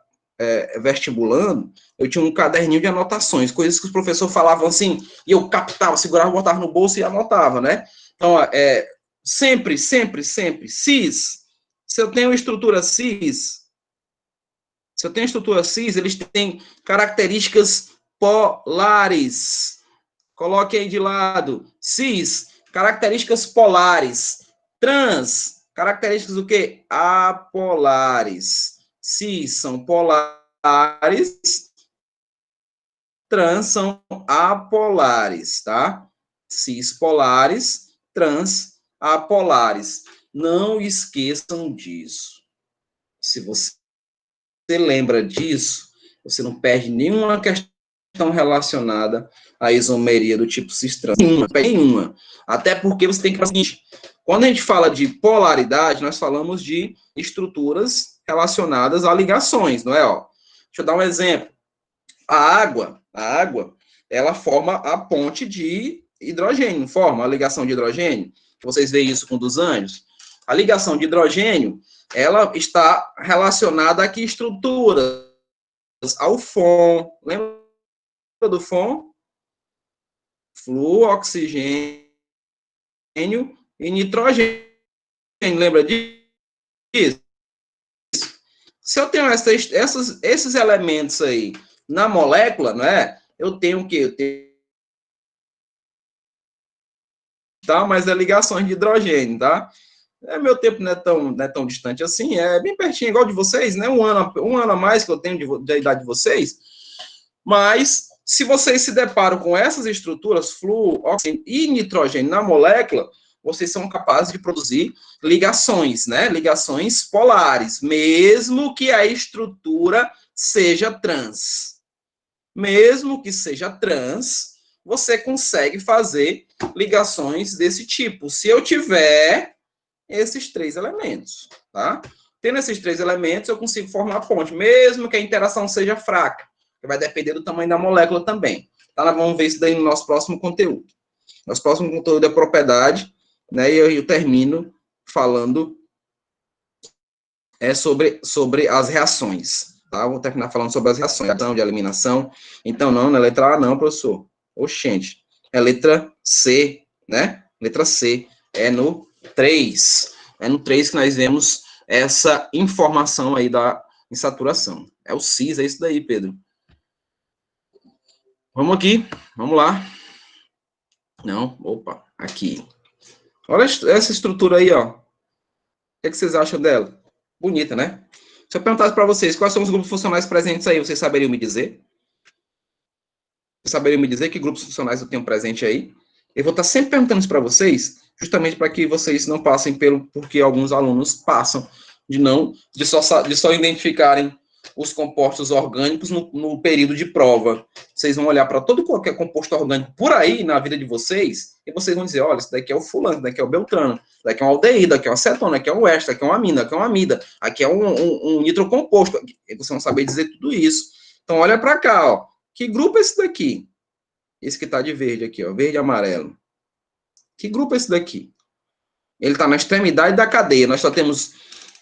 vestibulando, eu tinha um caderninho de anotações, coisas que os professores falavam assim, e eu captava, segurava, botava no bolso e anotava, né? Então, sempre, cis. Se eu tenho estrutura cis, eles têm características polares. Coloque aí de lado. Cis, características polares. Trans, características o quê? Apolares. Cis são polares, trans são apolares, tá? Cis polares, trans apolares. Não esqueçam disso. Se você lembra disso, você não perde nenhuma questão relacionada à isomeria do tipo cis-trans. Nenhuma. Até porque você tem que fazer o seguinte, quando a gente fala de polaridade, nós falamos de estruturas relacionadas a ligações, não é? Ó, deixa eu dar um exemplo. A água, ela forma a ponte de hidrogênio, não forma a ligação de hidrogênio. Vocês veem isso com um dos anjos. A ligação de hidrogênio, ela está relacionada a que estruturas? Ao FON. Lembra do FON? Flúor, oxigênio e nitrogênio. Lembra disso? Se eu tenho esses elementos aí na molécula, não é? Eu tenho o quê? Eu tenho mas é ligações de hidrogênio, tá? Meu tempo não é tão distante assim, é bem pertinho, igual de vocês, né? Um ano a mais que eu tenho da idade de vocês. Mas, se vocês se deparam com essas estruturas, flúor, oxigênio e nitrogênio na molécula, vocês são capazes de produzir ligações, né? Ligações polares, mesmo que a estrutura seja trans. Mesmo que seja trans, você consegue fazer ligações desse tipo, se eu tiver esses 3 elementos, tá? Tendo esses 3 elementos, eu consigo formar ponte, mesmo que a interação seja fraca, que vai depender do tamanho da molécula também. Tá? Nós vamos ver isso daí no nosso próximo conteúdo. Nosso próximo conteúdo é propriedade, né? E eu termino falando sobre as reações, tá? Vou terminar falando sobre as reações, de eliminação. Então, não é letra A, não, professor. Oxente. É letra C, né? Letra C. É no 3. É no 3 que nós vemos essa informação aí da insaturação. É o cis, é isso daí, Pedro. Vamos aqui, vamos lá. Não, opa, aqui. Olha essa estrutura aí, ó. O que vocês acham dela? Bonita, né? Se eu perguntasse para vocês quais são os grupos funcionais presentes aí, vocês saberiam me dizer? Vocês saberiam me dizer que grupos funcionais eu tenho presente aí? Eu vou estar sempre perguntando isso para vocês, justamente para que vocês não passem porque alguns alunos passam de só identificarem os compostos orgânicos no período de prova. Vocês vão olhar para todo qualquer composto orgânico por aí na vida de vocês e vocês vão dizer, olha, isso daqui é o fulano, isso daqui é o beltrano, isso daqui é um aldeído, aqui é um acetona, aqui é um éster, aqui é uma amina, aqui é uma amida, aqui é um nitrocomposto. E vocês vão saber dizer tudo isso. Então, olha para cá, ó. Que grupo é esse daqui? Esse que está de verde aqui, ó, verde e amarelo. Que grupo é esse daqui? Ele está na extremidade da cadeia. Nós só temos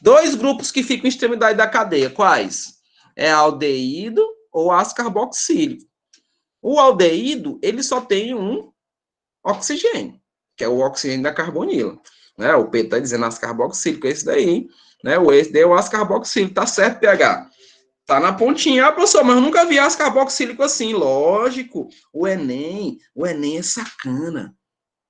2 grupos que ficam em extremidade da cadeia. Quais? É aldeído ou ácido carboxílico. O aldeído, ele só tem um oxigênio, que é o oxigênio da carbonila. Né? O Pedro está dizendo ácido carboxílico, é esse daí. Né? Esse daí é o ácido carboxílico. Tá certo, PH? Tá na pontinha. Ah, professor, mas eu nunca vi ácido carboxílico assim. Lógico, o Enem é sacana.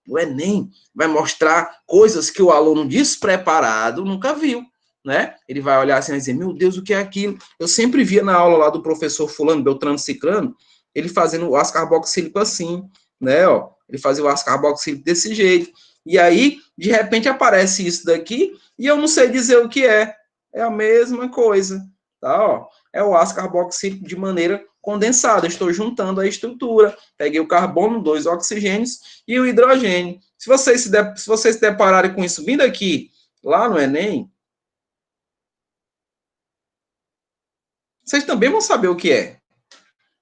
O Enem vai mostrar coisas que o aluno despreparado nunca viu, né? Ele vai olhar assim e dizer, meu Deus, o que é aquilo? Eu sempre via na aula lá do professor fulano, Beltrano Ciclano, ele fazendo o ácido carboxílico assim, né? Ó, ele fazia o ácido carboxílico desse jeito. E aí, de repente, aparece isso daqui e eu não sei dizer o que é. É a mesma coisa, tá? Ó, é o ácido carboxílico de maneira condensada. Estou juntando a estrutura. Peguei o carbono, 2 oxigênios e o hidrogênio. Se vocês se depararem com isso vindo aqui, lá no Enem, vocês também vão saber o que é.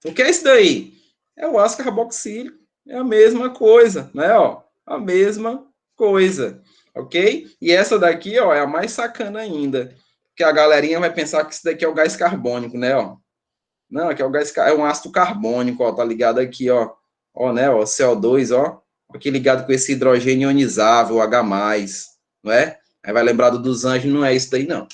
O que é isso daí? É o ácido carboxílico. É a mesma coisa, né? Ó, a mesma coisa, ok? E essa daqui, ó, é a mais sacana ainda. Porque a galerinha vai pensar que isso daqui é o gás carbônico, né? Ó. Não, aqui é o gás, é um ácido carbônico, ó, tá ligado aqui, ó. Ó, né, ó, CO2, ó. Aqui ligado com esse hidrogênio ionizável, H+, não é? Aí vai lembrar dos anjos, não é isso daí, não,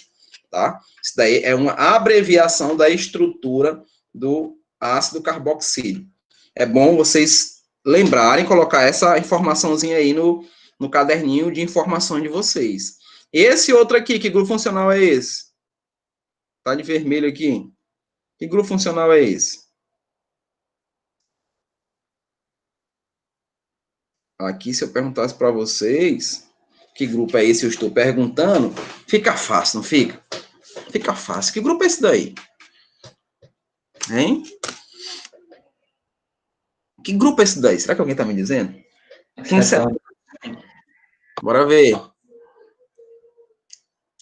tá? Isso daí é uma abreviação da estrutura do ácido carboxílico. É bom vocês lembrarem, colocar essa informaçãozinha aí no caderninho de informação de vocês. Esse outro aqui, que grupo funcional é esse? Tá de vermelho aqui. Que grupo funcional é esse? Aqui, se eu perguntasse para vocês que grupo é esse eu estou perguntando, fica fácil, não fica? Fica fácil. Que grupo é esse daí? Hein? Que grupo é esse daí? Será que alguém está me dizendo? Quem sabe? Bora ver.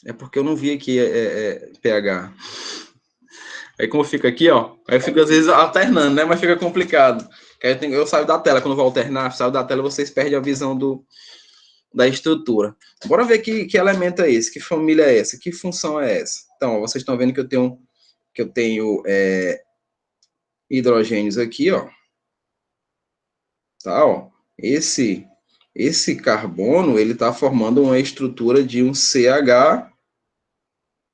É porque eu não vi aqui pH. Aí como fica aqui, ó, aí eu fico às vezes alternando, né? Mas fica complicado. Aí eu saio da tela, quando eu vou alternar, saio da tela, vocês perdem a visão da estrutura. Bora ver que elemento é esse, que família é essa, que função é essa. Então, ó, vocês estão vendo que eu tenho hidrogênios aqui, ó. Tá, ó. Esse carbono, ele tá formando uma estrutura de um CH.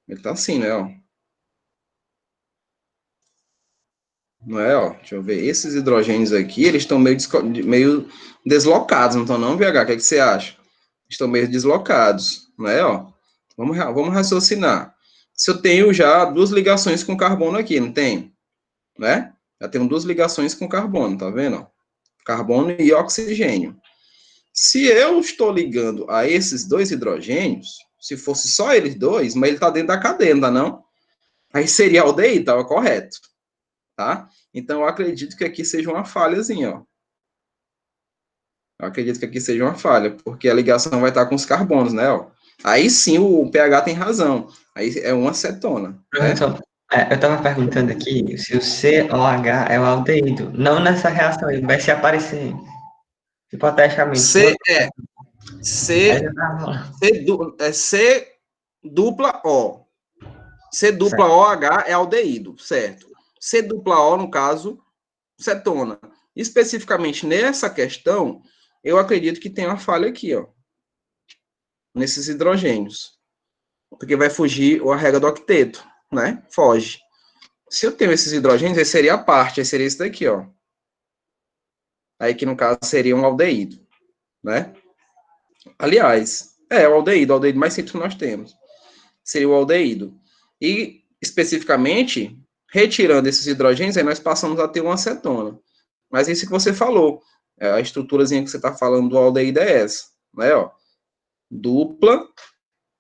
Ele tá assim, né, ó. Não é, ó? Deixa eu ver. Esses hidrogênios aqui, eles estão meio deslocados, não estão não, VH? O que, é que você acha? Estão meio deslocados, não é, ó? Vamos raciocinar. Se eu tenho já 2 ligações com carbono aqui, não tem? Né? Já tenho 2 ligações com carbono, tá vendo? Ó? Carbono e oxigênio. Se eu estou ligando a esses 2 hidrogênios, se fosse só eles 2, mas ele está dentro da cadeia, não tá não? Aí seria aldeído, estava correto, tá? Então, eu acredito que aqui seja uma falhazinha, ó. Eu acredito que aqui seja uma falha, porque a ligação vai estar com os carbonos, né? Ó. Aí sim o pH tem razão. Aí é uma acetona, né? Professor, eu estava perguntando aqui se o COH é o aldeído. Não nessa reação, ele vai se aparecer hipoteticamente. C é Aí C, já tava. C dupla O. C dupla Certo. OH é aldeído, certo? C dupla O, no caso, cetona. Especificamente nessa questão, eu acredito que tem uma falha aqui, ó, nesses hidrogênios, porque vai fugir a regra do octeto, né? Foge. Se eu tenho esses hidrogênios, esse seria a parte, aí seria esse daqui, ó. Aí que no caso seria um aldeído, né? Aliás, o aldeído mais simples que nós temos. Seria o aldeído. E, especificamente, retirando esses hidrogênios, aí nós passamos a ter uma acetona. Mas isso que você falou, a estruturazinha que você está falando do aldeído é essa, né? Ó, dupla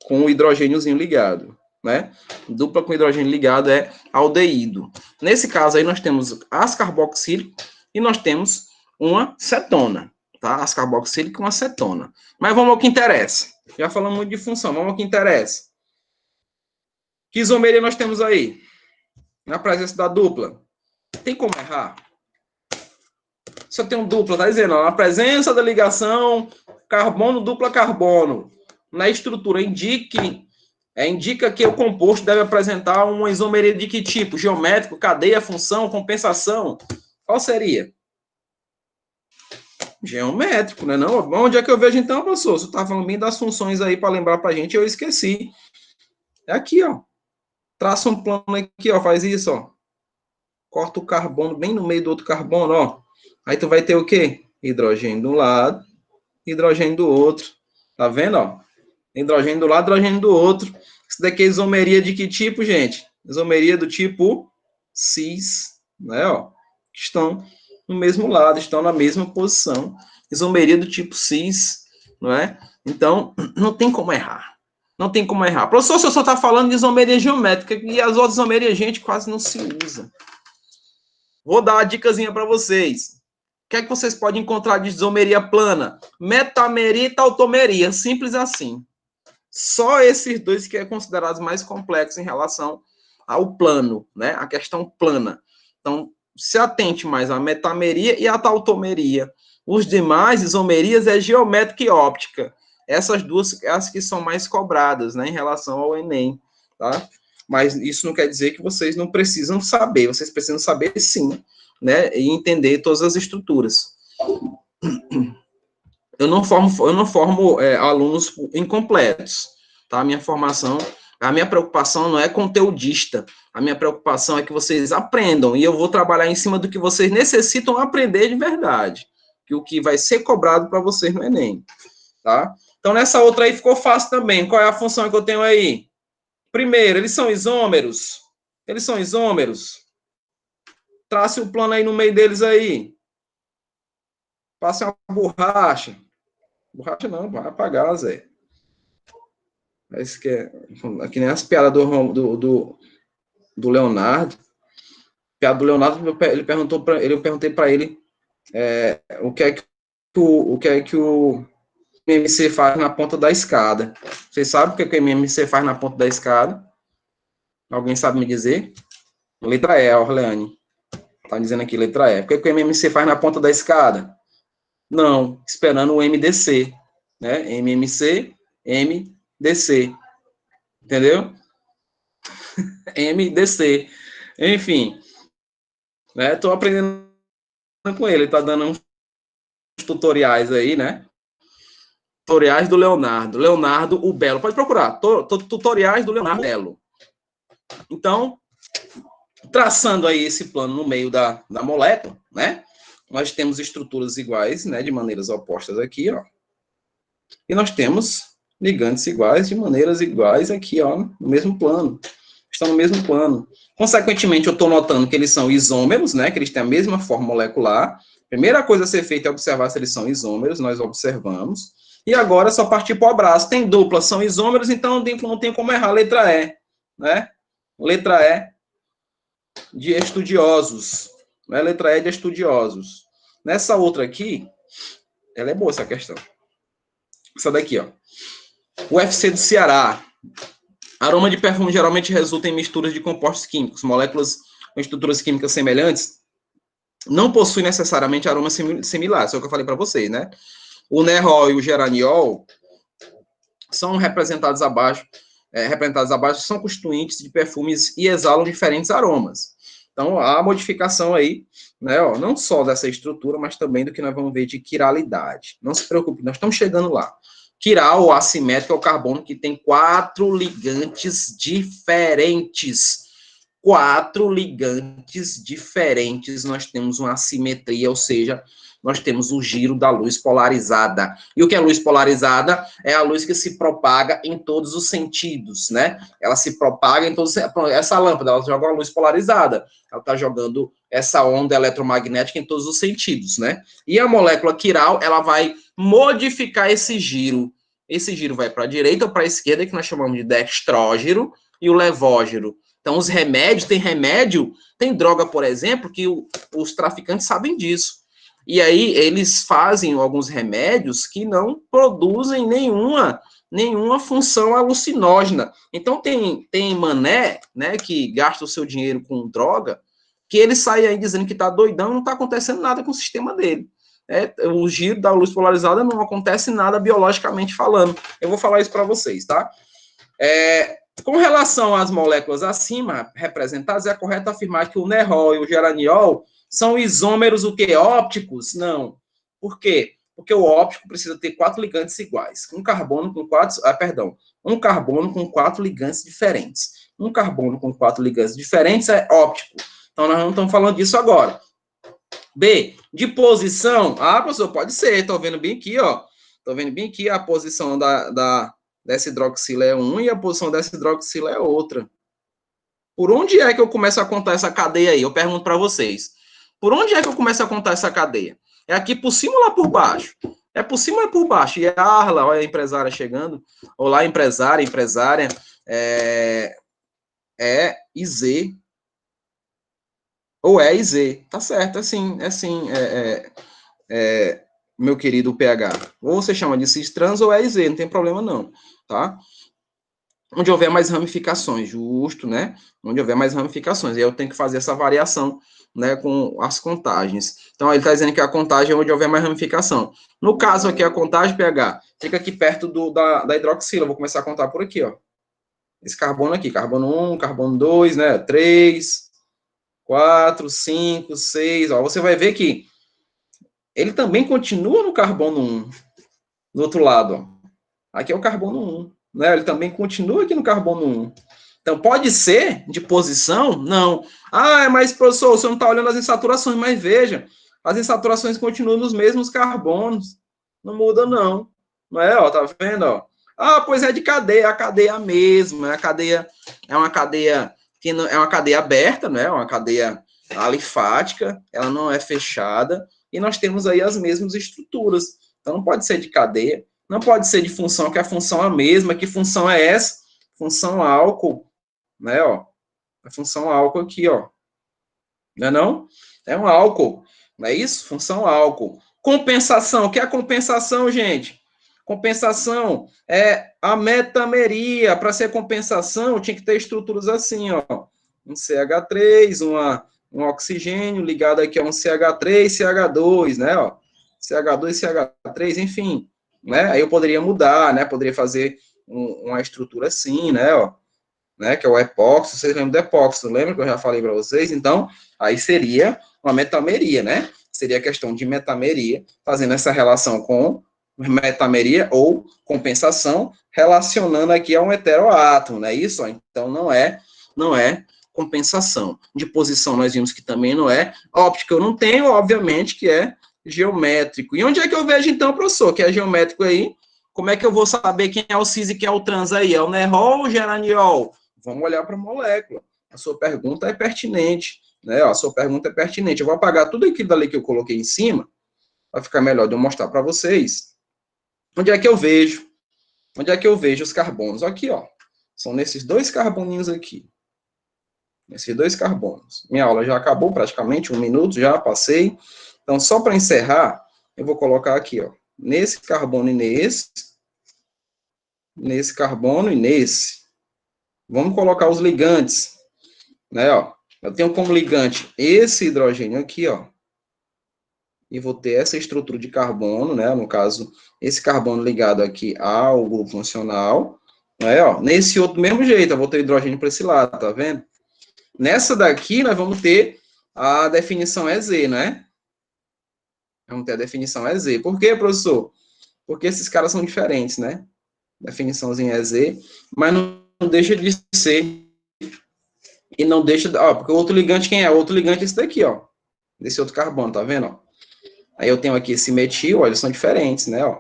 com o hidrogêniozinho ligado, né? Dupla com hidrogênio ligado é aldeído. Nesse caso aí nós temos ascarboxílico e nós temos uma cetona, tá? Ascarboxílico e uma cetona. Mas vamos ao que interessa. Já falamos muito de função, vamos ao que interessa. Que isomeria nós temos aí? Na presença da dupla. Tem como errar? Se eu tenho dupla, tá dizendo, na presença da ligação carbono dupla carbono, na estrutura indica que o composto deve apresentar uma isomeria de que tipo? Geométrico, cadeia, função, compensação? Qual seria? Geométrico, né? Não? Onde é que eu vejo então, professor? Você está falando bem das funções aí para lembrar para a gente, eu esqueci. É aqui, ó. Traça um plano aqui, ó. Faz isso, ó. Corta o carbono bem no meio do outro carbono, ó. Aí tu vai ter o quê? Hidrogênio de um lado, hidrogênio do outro. Tá vendo, ó? Hidrogênio do lado, hidrogênio do outro. Isso daqui é isomeria de que tipo, gente? Isomeria do tipo cis, né, ó? Estão no mesmo lado, estão na mesma posição. Isomeria do tipo cis, não é? Então, não tem como errar. Não tem como errar. Professor, se eu só está falando de isomeria geométrica e as outras isomerias, gente, quase não se usa. Vou dar uma dicasinha para vocês. O que é que vocês podem encontrar de isomeria plana? Metameria e tautomeria. Simples assim. Só esses dois que é considerados mais complexos em relação ao plano, né? A questão plana. Então, se atente mais à metameria e à tautomeria. Os demais isomerias é geométrica e óptica. Essas duas as que são mais cobradas, né, em relação ao Enem, tá? Mas isso não quer dizer que vocês não precisam saber, vocês precisam saber sim, né, e entender todas as estruturas. Eu não formo alunos incompletos, tá? A minha preocupação não é conteudista, a minha preocupação é que vocês aprendam, e eu vou trabalhar em cima do que vocês necessitam aprender de verdade, que o que vai ser cobrado para vocês no Enem, tá? Então, nessa outra aí ficou fácil também. Qual é a função que eu tenho aí? Primeiro, eles são isômeros. Eles são isômeros. Trace o plano aí no meio deles aí. Passe uma borracha. Borracha não, vai apagar, Zé. Isso que é que nem as piadas do Leonardo. Piada do Leonardo, ele perguntou para ele, eu perguntei para ele o que é que o MMC faz na ponta da escada. Vocês sabem o que o MMC faz na ponta da escada? Alguém sabe me dizer? Letra E, Orleane. Tá dizendo aqui, letra E. O que o MMC faz na ponta da escada? Não, esperando o MDC, né? MMC, MDC. Entendeu? MDC. Enfim, né? Tô aprendendo com ele, tá dando uns tutoriais aí, né? Tutoriais do Leonardo. Leonardo o Belo. Pode procurar. Tutoriais do Leonardo Belo. Então, traçando aí esse plano no meio da molécula, né? Nós temos estruturas iguais, né? De maneiras opostas aqui, ó. E nós temos ligantes iguais de maneiras iguais aqui, ó, no mesmo plano. Estão no mesmo plano. Consequentemente, eu estou notando que eles são isômeros, né? Que eles têm a mesma forma molecular. Primeira coisa a ser feita é observar se eles são isômeros, nós observamos. E agora é só partir para o abraço. Tem dupla, são isômeros, então não tem como errar. Letra E, né? Letra E de estudiosos. Né? Letra E de estudiosos. Nessa outra aqui, Ela é boa, essa questão. Essa daqui, ó. UFC do Ceará. Aroma de perfume geralmente resulta em misturas de compostos químicos. Moléculas com estruturas químicas semelhantes não possuem necessariamente aromas similares. Isso é o que eu falei para vocês, né? O nerol e o geraniol são representados abaixo, são constituintes de perfumes e exalam diferentes aromas. Então, há modificação aí, né, ó, não só dessa estrutura, mas também do que nós vamos ver de quiralidade. Não se preocupe, nós estamos chegando lá. Quiral, ou assimétrico, é o carbono que tem 4 ligantes diferentes. 4 ligantes diferentes, nós temos uma assimetria, ou seja, nós temos o giro da luz polarizada. E o que é luz polarizada? É a luz que se propaga em todos os sentidos, né? Ela se propaga em todos... Essa lâmpada, ela joga uma luz polarizada. Ela está jogando essa onda eletromagnética em todos os sentidos, né? E a molécula quiral, ela vai modificar esse giro. Esse giro vai para a direita ou para a esquerda, que nós chamamos de dextrógiro, e o levógiro. Então, os remédios, tem droga, por exemplo, que os traficantes sabem disso. E aí, eles fazem alguns remédios que não produzem nenhuma função alucinógena. Então, tem mané, né, que gasta o seu dinheiro com droga, que ele sai aí dizendo que tá doidão e não tá acontecendo nada com o sistema dele. O giro da luz polarizada não acontece nada biologicamente falando. Eu vou falar isso para vocês, tá? Com relação às moléculas acima representadas, é correto afirmar que o nerol e o geraniol são isômeros o quê? Ópticos? Não. Por quê? Porque o óptico precisa ter 4 ligantes iguais. Um carbono com 4 ligantes diferentes. Um carbono com 4 ligantes diferentes é óptico. Então, nós não estamos falando disso agora. B, de posição. Ah, professor, pode ser. Estou vendo bem aqui, ó. Estou vendo bem aqui a posição dessa hidroxila é 1 e a posição dessa hidroxila é outra. Por onde é que eu começo a contar essa cadeia aí? Eu pergunto para vocês. Por onde é que eu começo a contar essa cadeia? É aqui por cima ou lá por baixo? É por cima ou é por baixo? E a Arla, olha a empresária chegando. Olá, empresária. IZ. Ou é IZ. Tá certo, é assim. Meu querido PH. Ou você chama de cis trans ou é IZ, não tem problema não, tá? Onde houver mais ramificações, justo, né? Onde houver mais ramificações. E aí eu tenho que fazer essa variação, né, com as contagens. Então, ele está dizendo que a contagem é onde houver mais ramificação. No caso aqui, a contagem, PH, fica aqui perto da hidroxila. Eu vou começar a contar por aqui, ó. Esse carbono aqui, carbono 1, carbono 2, né? 3, 4, 5, 6. Ó, você vai ver que ele também continua no carbono 1. Do outro lado, ó. Aqui é o carbono 1. Né? Ele também continua aqui no carbono 1. Então, pode ser de posição? Não. Ah, mas, professor, você não está olhando as insaturações. Mas veja, as insaturações continuam nos mesmos carbonos. Não muda, não. Não é? Ó, tá vendo? Ó? Ah, pois é de cadeia. A cadeia é a mesma. É uma cadeia que não, é uma cadeia aberta, né? Uma cadeia alifática. Ela não é fechada. E nós temos aí as mesmas estruturas. Então, não pode ser de cadeia. Não pode ser de função, que a função é a mesma. Que função é essa? Função álcool, né, ó. A função álcool aqui, ó. Não é não? É um álcool, não é isso? Função álcool. Compensação, o que é a compensação, gente? Compensação é a metameria. Para ser compensação, tinha que ter estruturas assim, ó. Um CH3, um oxigênio ligado aqui a um CH3, CH2, né, ó. CH2, CH3, enfim, né? Aí eu poderia mudar, né? Poderia fazer uma estrutura assim, né, ó. Né, que é o epóxi, vocês lembram do epóxi, lembra que eu já falei para vocês? Então, aí seria uma metameria, né? Seria a questão de metameria, fazendo essa relação com metameria ou compensação, relacionando aqui a um heteroátomo, não é isso? Então, não é compensação. De posição, nós vimos que também não é. Óptica eu não tenho, obviamente, que é geométrico. E onde é que eu vejo, então, professor, que é geométrico aí? Como é que eu vou saber quem é o cis e quem é o trans aí? É o nerol ou o geraniol? Vamos olhar para a molécula. A sua pergunta é pertinente, né? A sua pergunta é pertinente. Eu vou apagar tudo aquilo dali que eu coloquei em cima, para ficar melhor de eu mostrar para vocês. Onde é que eu vejo? Onde é que eu vejo os carbonos? Aqui, ó. São nesses 2 carboninhos aqui. Nesses 2 carbonos. Minha aula já acabou praticamente, 1 minuto, já passei. Então, só para encerrar, eu vou colocar aqui, ó. nesse carbono e nesse carbono e nesse. Vamos colocar os ligantes, né, ó. Eu tenho como ligante esse hidrogênio aqui, ó, e vou ter essa estrutura de carbono, né, no caso, esse carbono ligado aqui ao grupo funcional, né, ó. Nesse outro, do mesmo jeito, eu vou ter hidrogênio para esse lado, tá vendo? Nessa daqui, nós vamos ter a definição EZ, né? Vamos ter a definição EZ. Por quê, professor? Porque esses caras são diferentes, né? Definiçãozinha EZ, mas não deixa de ser, e não deixa, ó, porque o outro ligante, quem é? O outro ligante é esse daqui, ó, desse outro carbono, tá vendo, ó? Aí eu tenho aqui esse metil, ó, eles são diferentes, né, ó.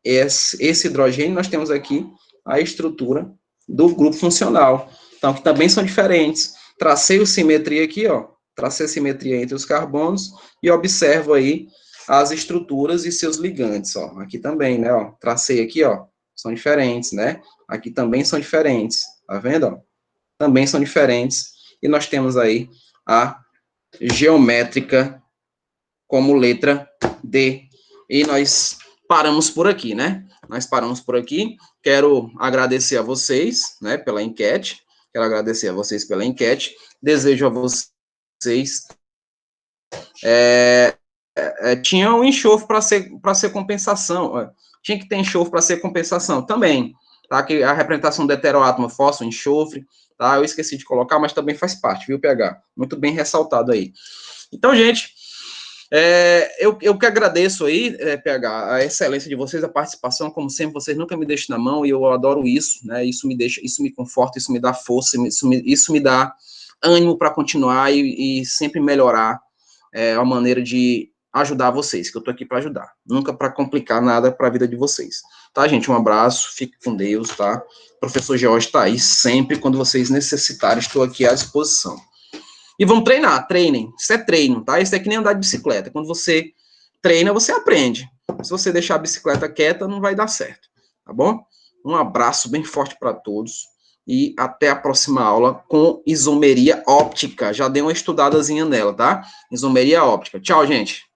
Esse hidrogênio, nós temos aqui a estrutura do grupo funcional, então, que também são diferentes. Tracei a simetria aqui, ó, tracei a simetria entre os carbonos, e observo aí as estruturas e seus ligantes, ó, aqui também, né, ó, tracei aqui, ó, são diferentes, né, aqui também são diferentes, tá vendo, ó? Também são diferentes, e nós temos aí a geométrica como letra D. E nós paramos por aqui, né? Nós paramos por aqui. Quero agradecer a vocês, né, pela enquete. Quero agradecer a vocês pela enquete. Desejo a vocês... tinha um enxofre para ser compensação. Tinha que ter enxofre para ser compensação também. Tá? Que a representação do heteroátomo fósforo, enxofre, tá? Eu esqueci de colocar, mas também faz parte, viu, PH? Muito bem ressaltado aí. Então, gente, eu que agradeço aí, PH, a excelência de vocês, a participação, como sempre, vocês nunca me deixam na mão, e eu adoro isso, né? Isso me conforta, isso me dá força, isso me dá ânimo para continuar e sempre melhorar a maneira de ajudar vocês, que eu tô aqui para ajudar, nunca para complicar nada para a vida de vocês. Tá, gente? Um abraço, fique com Deus, tá? O professor George está aí sempre, quando vocês necessitarem, estou aqui à disposição. E vamos treinar, treinem. Isso é treino, tá? Isso é que nem andar de bicicleta. Quando você treina, você aprende. Se você deixar a bicicleta quieta, não vai dar certo, tá bom? Um abraço bem forte para todos e até a próxima aula com isomeria óptica. Já dei uma estudadazinha nela, tá? Isomeria óptica. Tchau, gente.